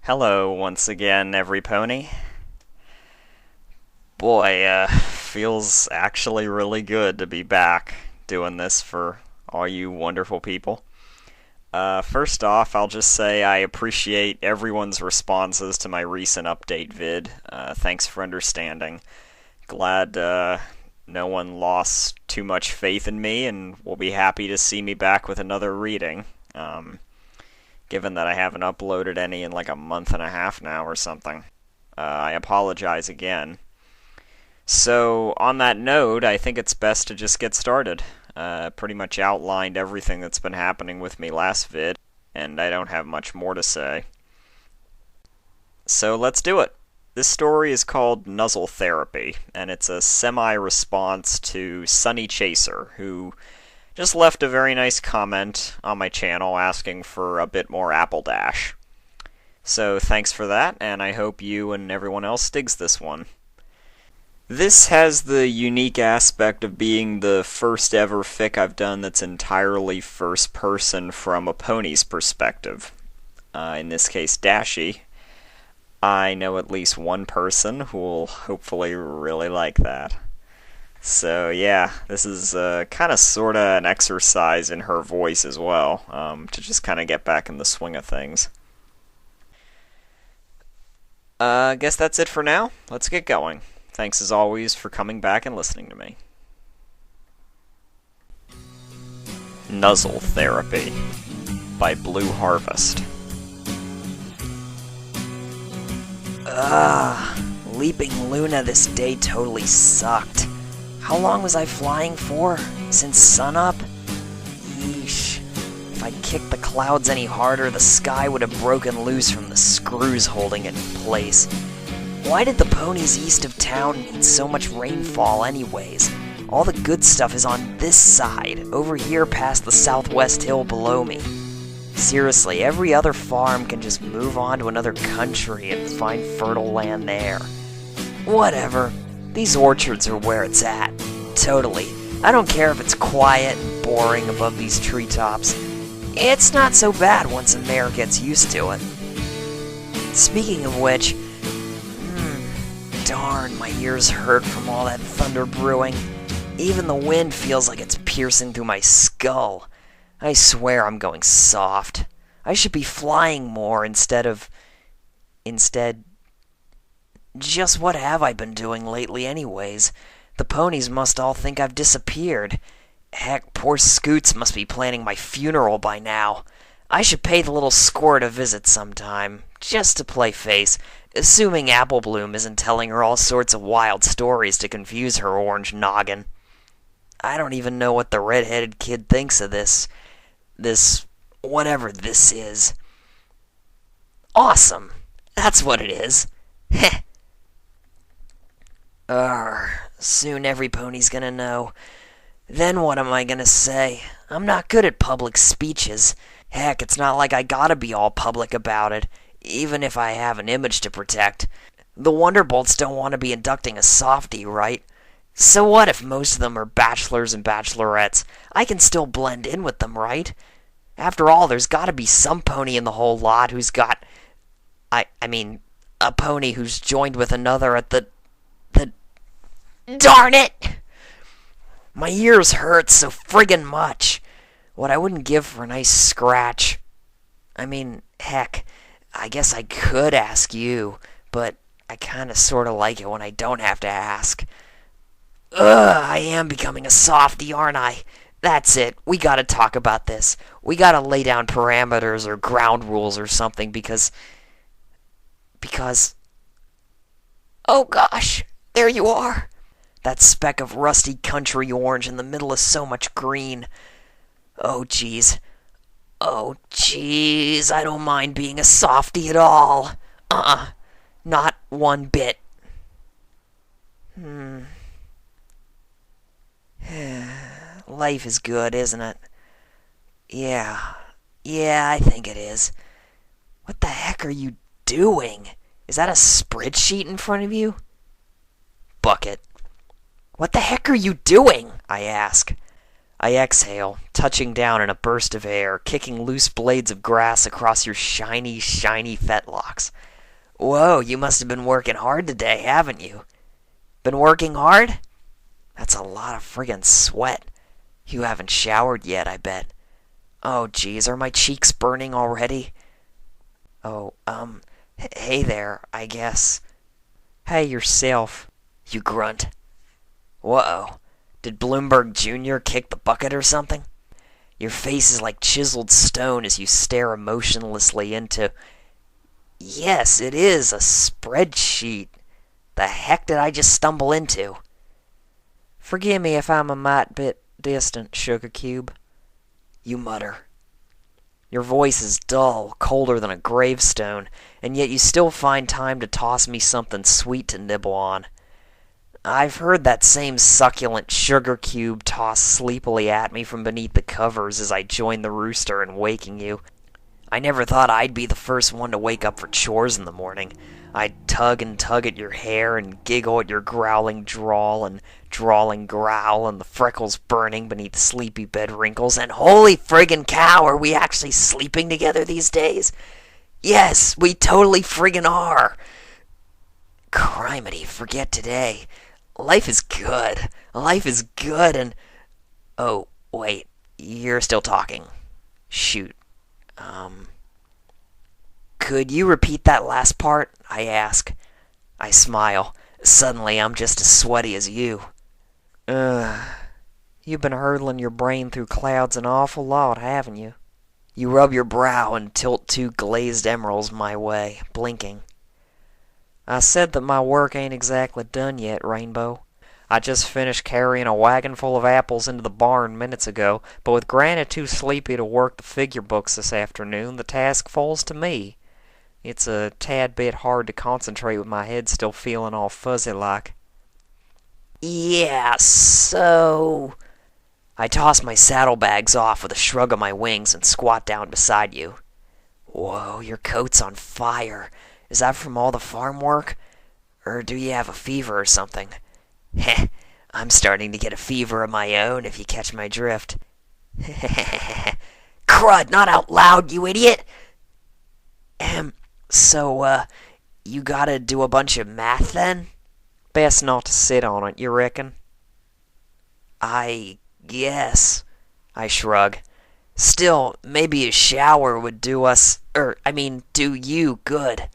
Hello once again, every pony. Boy, feels actually really good to be back doing this for all you wonderful people. First off, I'll just say I appreciate everyone's responses to my recent update vid. Thanks for understanding. Glad no one lost too much faith in me and will be happy to see me back with another reading. Given that I haven't uploaded any in like a month and a half now or something. I apologize again. So, on that note, I think it's best to just get started. Pretty much outlined everything that's been happening with me last vid, and I don't have much more to say. So, let's do it. This story is called Nuzzle Therapy, and it's a semi-response to Sunny Chaser, who just left a very nice comment on my channel asking for a bit more Applejack. So thanks for that, and I hope you and everyone else digs this one. This has the unique aspect of being the first ever fic I've done that's entirely first person from a pony's perspective. In this case, Dashi. I know at least one person who will hopefully really like that. So yeah, this is kind of sort of an exercise in her voice as well, to just kind of get back in the swing of things. I guess that's it for now. Let's get going. Thanks as always for coming back and listening to me. Nuzzle Therapy by Blue Harvest. Leaping Luna this day totally sucked. How long was I flying for? Since sunup? Yeesh. If I'd kicked the clouds any harder, the sky would have broken loose from the screws holding it in place. Why did the ponies east of town need so much rainfall anyways? All the good stuff is on this side, over here past the southwest hill below me. Seriously, every other farm can just move on to another country and find fertile land there. Whatever. These orchards are where it's at. Totally. I don't care if it's quiet and boring above these treetops. It's not so bad once a mare gets used to it. Speaking of which, darn, my ears hurt from all that thunder brewing. Even the wind feels like it's piercing through my skull. I swear I'm going soft. I should be flying more instead... Just what have I been doing lately anyways? The ponies must all think I've disappeared. Heck, poor Scoots must be planning my funeral by now. I should pay the little squirt a visit sometime, just to play face, assuming Apple Bloom isn't telling her all sorts of wild stories to confuse her orange noggin. I don't even know what the red-headed kid thinks of this, whatever this is. Awesome! That's what it is. Heh. Soon every pony's gonna know. Then what am I gonna say? I'm not good at public speeches. Heck, it's not like I gotta be all public about it, even if I have an image to protect. The Wonderbolts don't want to be inducting a softie, right? So what if most of them are bachelors and bachelorettes? I can still blend in with them, right? After all, there's gotta be some pony in the whole lot who's got... I mean, a pony who's joined with another at the... Darn it! My ears hurt so friggin' much. What I wouldn't give for a nice scratch. I mean, heck, I guess I could ask you, but I kinda sorta like it when I don't have to ask. I am becoming a softie, aren't I? That's it. We gotta talk about this. We gotta lay down parameters or ground rules or something because... Oh gosh, there you are. That speck of rusty country orange in the middle of so much green. Oh jeez, I don't mind being a softie at all. Not one bit. Life is good, isn't it? Yeah, I think it is. What the heck are you doing? Is that a spreadsheet in front of you? Bucket. What the heck are you doing? I ask. I exhale, touching down in a burst of air, kicking loose blades of grass across your shiny, shiny fetlocks. Whoa, you must have been working hard today, haven't you? Been working hard? That's a lot of friggin' sweat. You haven't showered yet, I bet. Oh, geez, are my cheeks burning already? Oh, hey there, I guess. Hey yourself, you grunt. Whoa, did Bloomberg Jr. kick the bucket or something? Your face is like chiseled stone as you stare emotionlessly into... Yes, it is a spreadsheet. The heck did I just stumble into? Forgive me if I'm a mite bit distant, Sugar Cube. You mutter. Your voice is dull, colder than a gravestone, and yet you still find time to toss me something sweet to nibble on. I've heard that same succulent sugar cube toss sleepily at me from beneath the covers as I join the rooster in waking you. I never thought I'd be the first one to wake up for chores in the morning. I'd tug and tug at your hair and giggle at your growling drawl and drawling growl and the freckles burning beneath sleepy bed wrinkles, and holy friggin' cow, are we actually sleeping together these days? Yes, we totally friggin' are. Criminy, forget today. Life is good. Life is good and... Oh, wait, you're still talking. Shoot. Could you repeat that last part? I ask. I smile. Suddenly, I'm just as sweaty as you. You've been hurtling your brain through clouds an awful lot, haven't you? You rub your brow and tilt two glazed emeralds my way, blinking. I said that my work ain't exactly done yet, Rainbow. I just finished carrying a wagon full of apples into the barn minutes ago, but with Granny too sleepy to work the figure books this afternoon, the task falls to me. It's a tad bit hard to concentrate with my head still feeling all fuzzy-like. Yeah, so... I toss my saddlebags off with a shrug of my wings and squat down beside you. Whoa, your coat's on fire. Is that from all the farm work? Or do you have a fever or something? Heh, I'm starting to get a fever of my own, if you catch my drift. Crud, not out loud, you idiot! So, you gotta do a bunch of math then? Best not to sit on it, you reckon? I guess, I shrug. Still, maybe a shower would do do you good.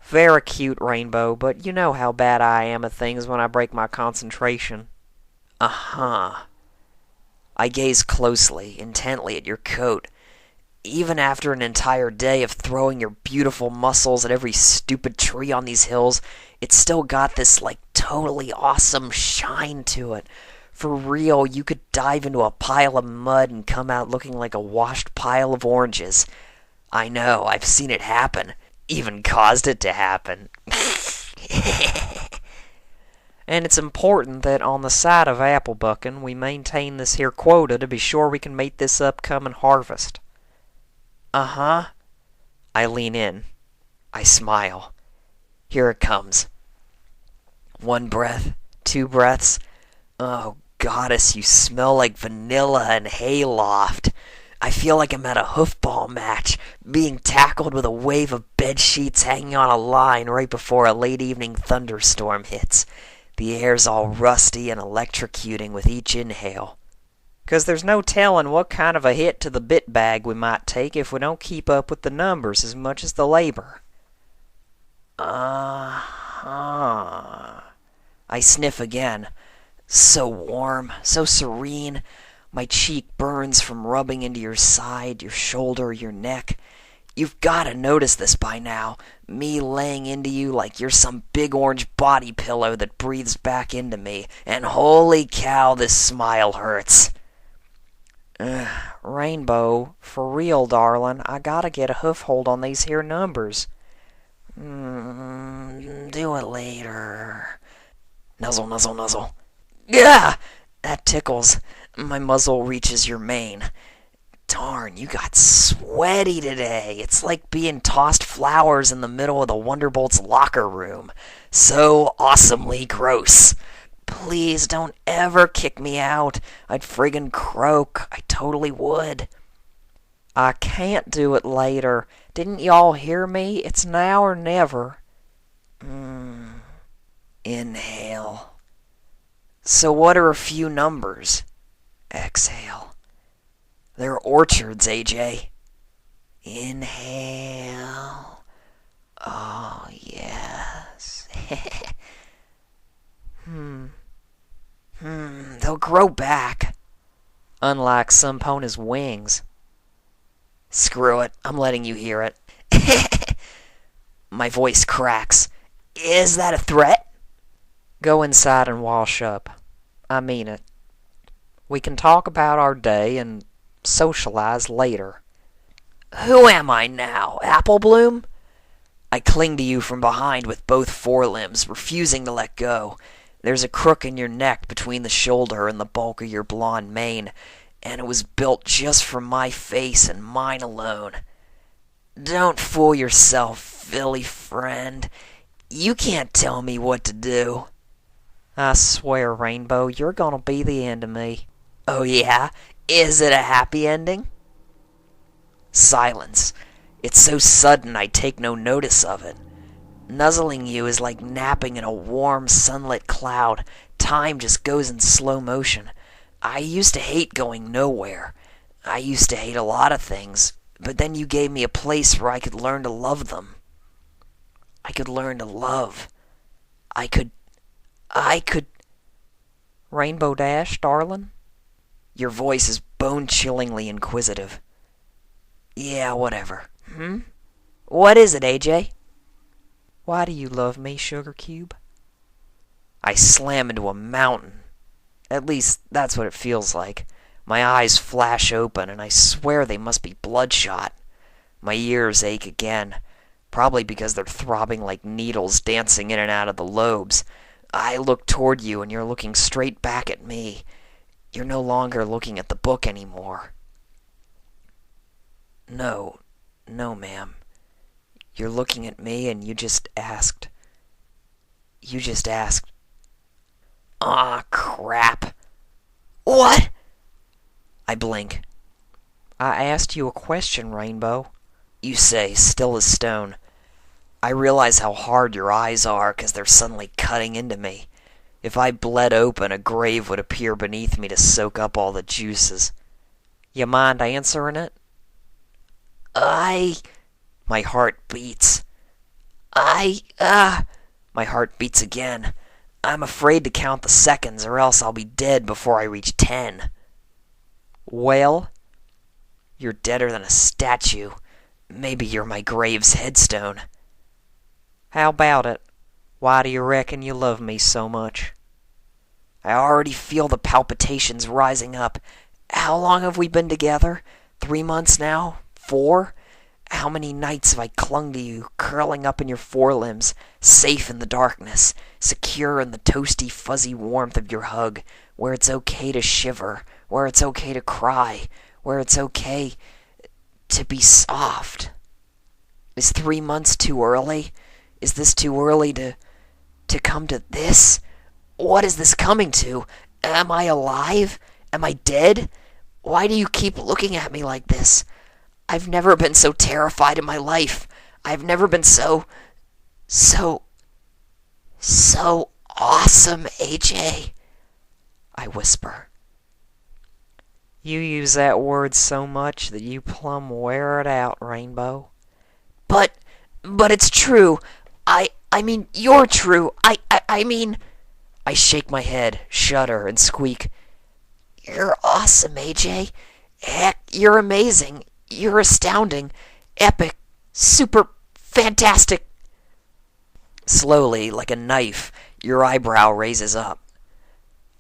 Very cute, Rainbow, but you know how bad I am at things when I break my concentration. Uh-huh. I gaze closely, intently at your coat. Even after an entire day of throwing your beautiful muscles at every stupid tree on these hills, it's still got this, totally awesome shine to it. For real, you could dive into a pile of mud and come out looking like a washed pile of oranges. I know, I've seen it happen. Even caused it to happen. And it's important that on the side of apple bucking, we maintain this here quota to be sure we can make this upcoming harvest. Uh-huh. I lean in. I smile. Here it comes. 1 breath, 2 breaths. Oh, goddess, you smell like vanilla and hayloft. I feel like I'm at a hoofball match, being tackled with a wave of bed sheets hanging on a line right before a late evening thunderstorm hits. The air's all rusty and electrocuting with each inhale. 'Cause there's no telling what kind of a hit to the bit bag we might take if we don't keep up with the numbers as much as the labor. Uh-huh. I sniff again. So warm, so serene. My cheek burns from rubbing into your side, your shoulder, your neck. You've gotta notice this by now. Me laying into you like you're some big orange body pillow that breathes back into me. And holy cow, this smile hurts. Rainbow, for real, darling, I gotta get a hoof hold on these here numbers. Do it later. Nuzzle, nuzzle, nuzzle. Yeah, that tickles. My muzzle reaches your mane. Darn, you got sweaty today. It's like being tossed flowers in the middle of the Wonderbolt's locker room. So awesomely gross. Please don't ever kick me out. I'd friggin' croak. I totally would. I can't do it later. Didn't y'all hear me? It's now or never. Inhale. So what are a few numbers? Exhale. They're orchards, AJ. Inhale. Oh, yes. They'll grow back. Unlike some ponies' wings. Screw it, I'm letting you hear it. My voice cracks. Is that a threat? Go inside and wash up. I mean it. We can talk about our day and socialize later. Who am I now, Apple Bloom? I cling to you from behind with both forelimbs, refusing to let go. There's a crook in your neck between the shoulder and the bulk of your blonde mane, and it was built just for my face and mine alone. Don't fool yourself, Philly friend. You can't tell me what to do. I swear, Rainbow, you're gonna be the end of me. Oh yeah? Is it a happy ending? Silence. It's so sudden I take no notice of it. Nuzzling you is like napping in a warm, sunlit cloud. Time just goes in slow motion. I used to hate going nowhere. I used to hate a lot of things, but then you gave me a place where I could learn to love them. I could learn to love. I could... Rainbow Dash, darling? Your voice is bone-chillingly inquisitive. Yeah, whatever. What is it, AJ? Why do you love me, Sugar Cube? I slam into a mountain. At least, that's what it feels like. My eyes flash open, and I swear they must be bloodshot. My ears ache again, probably because they're throbbing like needles dancing in and out of the lobes. I look toward you, and you're looking straight back at me. You're no longer looking at the book anymore. No, ma'am. You're looking at me, and you just asked. Aw, crap. What? I blink. I asked you a question, Rainbow. You say, still as stone. I realize how hard your eyes are, 'cause they're suddenly cutting into me. If I bled open, a grave would appear beneath me to soak up all the juices. You mind answering it? My heart beats. My heart beats again. I'm afraid to count the seconds, or else I'll be dead before I reach 10. Well? You're deader than a statue. Maybe you're my grave's headstone. How about it? Why do you reckon you love me so much? I already feel the palpitations rising up. How long have we been together? 3 months now? 4? How many nights have I clung to you, curling up in your forelimbs, safe in the darkness, secure in the toasty, fuzzy warmth of your hug, where it's okay to shiver, where it's okay to cry, where it's okay to be soft. Is 3 months too early? Is this too early to come to this? What is this coming to? Am I alive? Am I dead? Why do you keep looking at me like this? I've never been so terrified in my life. I've never been so awesome, AJ. I whisper. You use that word so much that you plumb wear it out, Rainbow. But it's true. I mean, you're true. I mean... I shake my head, shudder, and squeak. You're awesome, AJ. Heck, you're amazing. You're astounding. Epic. Super fantastic. Slowly, like a knife, your eyebrow raises up.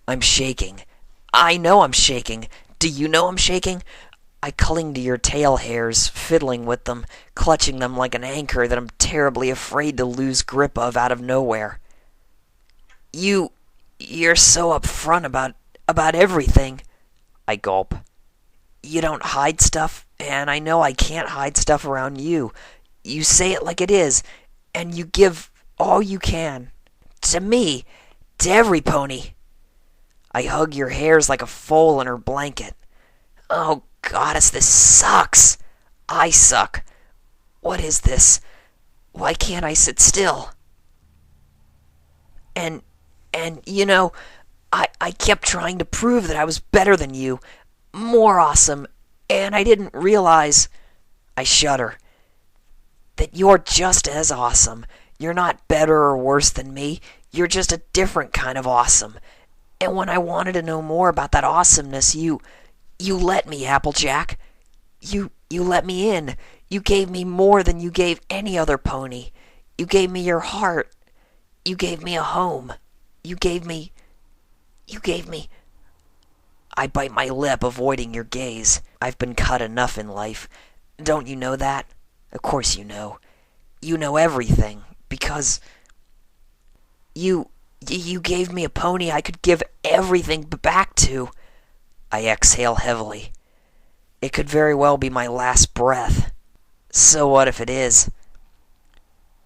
I'm shaking. I know I'm shaking. Do you know I'm shaking? I cling to your tail hairs, fiddling with them, clutching them like an anchor that I'm terribly afraid to lose grip of out of nowhere. You're so upfront about everything. I gulp. You don't hide stuff, and I know I can't hide stuff around you. You say it like it is, and you give all you can. To me, To every pony. I hug your hairs like a foal in her blanket. Oh, goddess, this sucks. I suck. What is this? Why can't I sit still? And you know, I kept trying to prove that I was better than you, more awesome, and I didn't realize, I shudder, that you're just as awesome. You're not better or worse than me. You're just a different kind of awesome. And when I wanted to know more about that awesomeness, you let me, Applejack. You let me in. You gave me more than you gave any other pony. You gave me your heart. You gave me a home. You gave me... I bite my lip, avoiding your gaze. I've been cut enough in life. Don't you know that? Of course you know. You know everything, because... You gave me a pony I could give everything back to. I exhale heavily. It could very well be my last breath. So what if it is?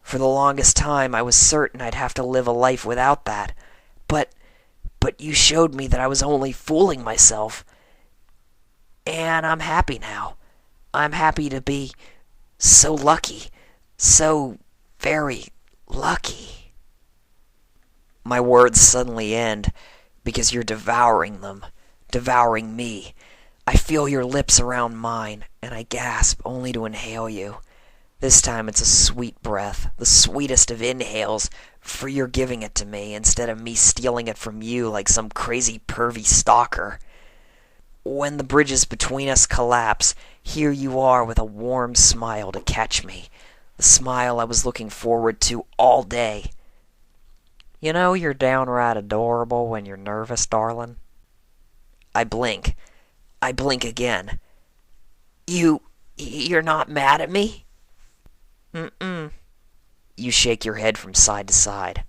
For the longest time, I was certain I'd have to live a life without that. But you showed me that I was only fooling myself. And I'm happy now. I'm happy to be so lucky. So very lucky. My words suddenly end because you're devouring them. Devouring me. I feel your lips around mine, and I gasp only to inhale you. This time it's a sweet breath, the sweetest of inhales, for you're giving it to me instead of me stealing it from you like some crazy pervy stalker. When the bridges between us collapse, here you are with a warm smile to catch me, the smile I was looking forward to all day. You know you're downright adorable when you're nervous, darling. I blink. I blink again. You're not mad at me? Mm-mm. You shake your head from side to side.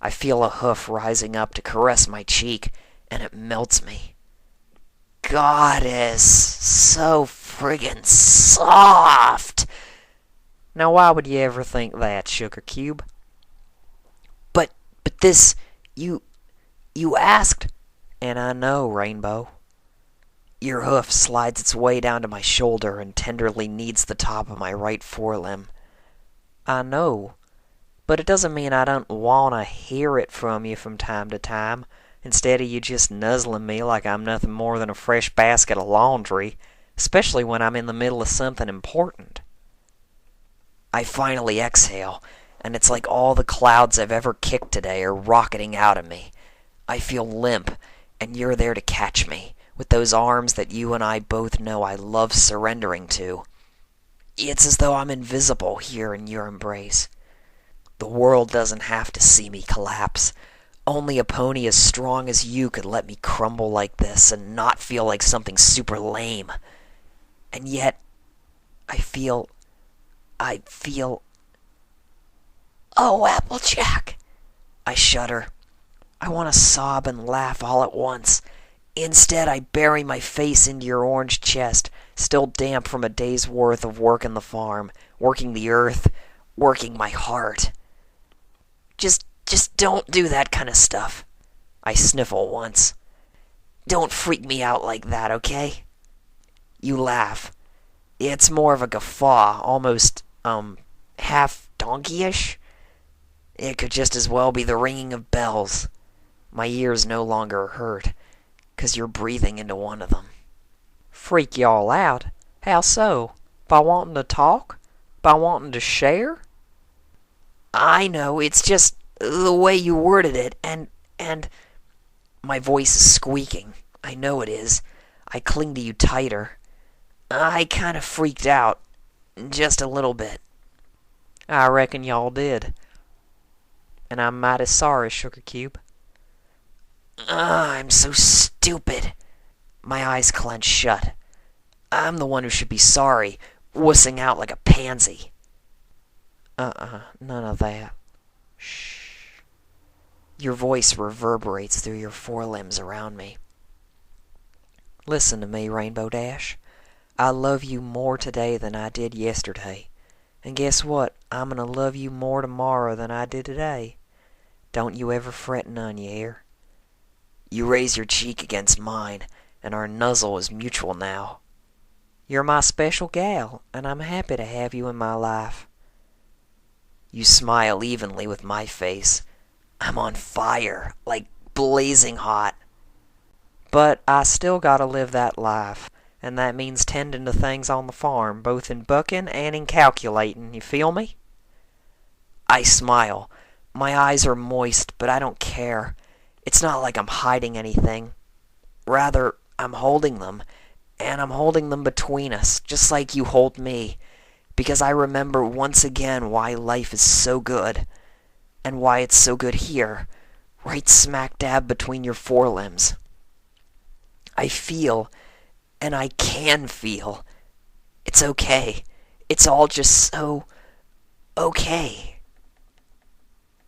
I feel a hoof rising up to caress my cheek, and it melts me. Goddess, so friggin' soft. Now why would you ever think that, Sugar Cube? But this, you asked, and I know, Rainbow. Your hoof slides its way down to my shoulder and tenderly kneads the top of my right forelimb. I know, but it doesn't mean I don't want to hear it from you from time to time, instead of you just nuzzling me like I'm nothing more than a fresh basket of laundry, especially when I'm in the middle of something important. I finally exhale, and it's like all the clouds I've ever kicked today are rocketing out of me. I feel limp, and you're there to catch me, with those arms that you and I both know I love surrendering to. It's as though I'm invisible here in your embrace. The world doesn't have to see me collapse. Only a pony as strong as you could let me crumble like this and not feel like something super lame. And yet, I feel... Oh, Applejack! I shudder. I want to sob and laugh all at once. Instead, I bury my face into your orange chest, still damp from a day's worth of work in the farm, working the earth, working my heart. Just don't do that kind of stuff. I sniffle once. Don't freak me out like that, okay? You laugh. It's more of a guffaw, almost, half donkey-ish. It could just as well be the ringing of bells. My ears no longer hurt, 'cause you're breathing into one of them. Freak y'all out? How so? By wanting to talk? By wanting to share? I know, it's just the way you worded it, and... My voice is squeaking. I know it is. I cling to you tighter. I kind of freaked out. Just a little bit. I reckon y'all did. And I'm mighty sorry, Sugar Cube. I'm so stupid. My eyes clench shut. I'm the one who should be sorry, wussing out like a pansy. None of that. Shh. Your voice reverberates through your forelimbs around me. Listen to me, Rainbow Dash. I love you more today than I did yesterday. And guess what? I'm gonna love you more tomorrow than I did today. Don't you ever fret none, you hear? You raise your cheek against mine, and our nuzzle is mutual now. You're my special gal, and I'm happy to have you in my life. You smile evenly with my face. I'm on fire, like blazing hot. But I still gotta live that life, and that means tending to things on the farm, both in bucking and in calculating, you feel me? I smile. My eyes are moist, but I don't care. It's not like I'm hiding anything. Rather, I'm holding them, and I'm holding them between us, just like you hold me, because I remember once again why life is so good, and why it's so good here, right smack dab between your forelimbs. I feel, and I can feel. It's okay. It's all just so okay.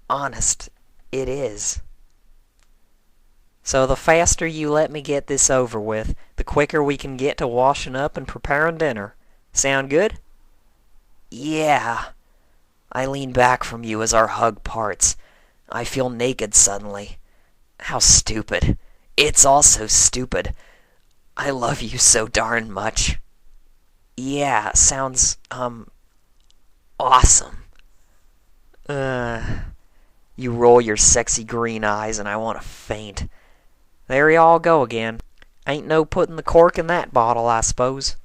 Honest, it is. So the faster you let me get this over with, the quicker we can get to washing up and preparing dinner. Sound good? Yeah. I lean back from you as our hug parts. I feel naked suddenly. How stupid. It's all so stupid. I love you so darn much. Yeah, sounds, awesome. You roll your sexy green eyes and I want to faint. There y'all go again. Ain't no putting the cork in that bottle, I suppose.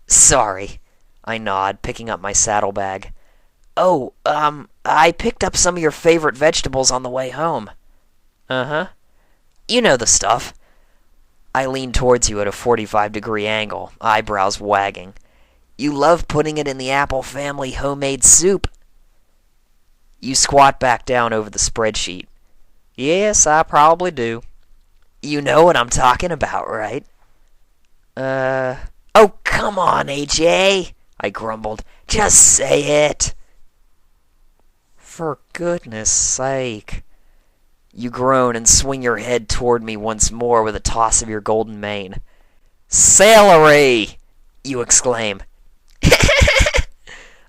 Sorry, I nod, picking up my saddlebag. Oh, I picked up some of your favorite vegetables on the way home. Uh-huh. You know the stuff. I lean towards you at a 45-degree angle, eyebrows wagging. You love putting it in the Apple family homemade soup. You squat back down over the spreadsheet. Yes, I probably do. You know what I'm talking about, right? Oh, come on, AJ, I grumbled. Just say it. For goodness sake. You groan and swing your head toward me once more with a toss of your golden mane. Celery! You exclaim.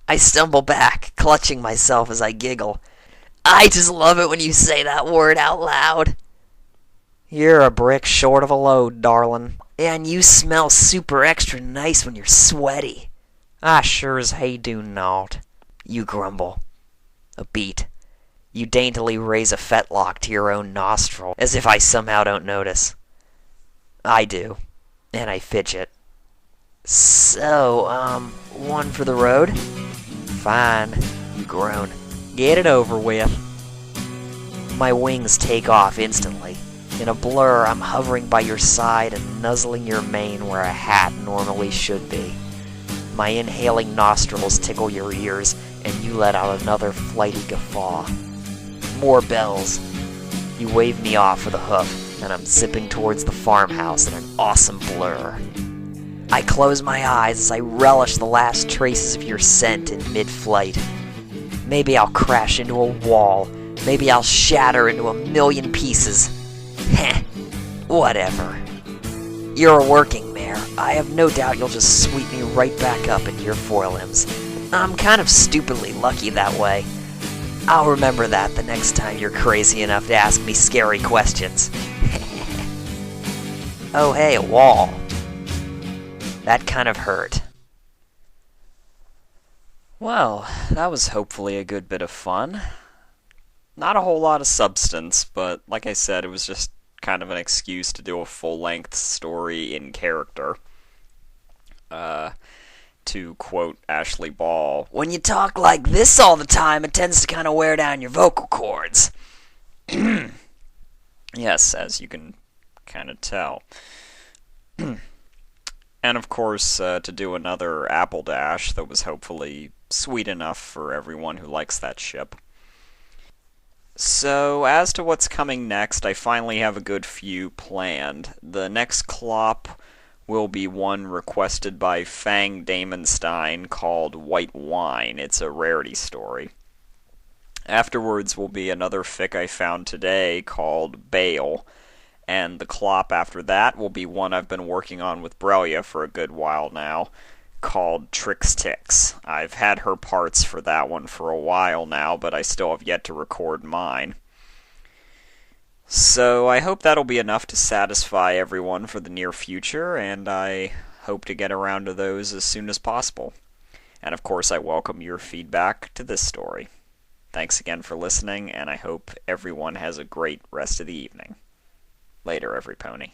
I stumble back, clutching myself as I giggle. I just love it when you say that word out loud. You're a brick short of a load, darling. And you smell super extra nice when you're sweaty. I sure as hey do not. You grumble. A beat. You daintily raise a fetlock to your own nostril, as if I somehow don't notice. I do. And I fidget. So, one for the road? Fine. You groan. Get it over with. My wings take off instantly. In a blur, I'm hovering by your side and nuzzling your mane where a hat normally should be. My inhaling nostrils tickle your ears, and you let out another flighty guffaw. More bells. You wave me off with a hoof, and I'm zipping towards the farmhouse in an awesome blur. I close my eyes as I relish the last traces of your scent in mid-flight. Maybe I'll crash into a wall. Maybe I'll shatter into a million pieces. Heh, whatever. You're a working mare. I have no doubt you'll just sweep me right back up into your forelimbs. I'm kind of stupidly lucky that way. I'll remember that the next time you're crazy enough to ask me scary questions. Oh hey, a wall. That kind of hurt. Well, that was hopefully a good bit of fun. Not a whole lot of substance, but like I said, it was just kind of an excuse to do a full-length story in character. To quote Ashley Ball, when you talk like this all the time, it tends to kind of wear down your vocal cords. Yes, as you can kind of tell. And of course, to do another Apple Dash that was hopefully sweet enough for everyone who likes that ship. So, as to what's coming next, I finally have a good few planned. The next clop will be one requested by Fang Damenstein called White Wine. It's a rarity story. Afterwards will be another fic I found today called Bale, and the clop after that will be one I've been working on with Brelia for a good while now, called Tricks Ticks. I've had her parts for that one for a while now, but I still have yet to record mine. So I hope that'll be enough to satisfy everyone for the near future, and I hope to get around to those as soon as possible. And of course, I welcome your feedback to this story. Thanks again for listening, and I hope everyone has a great rest of the evening. Later, every pony.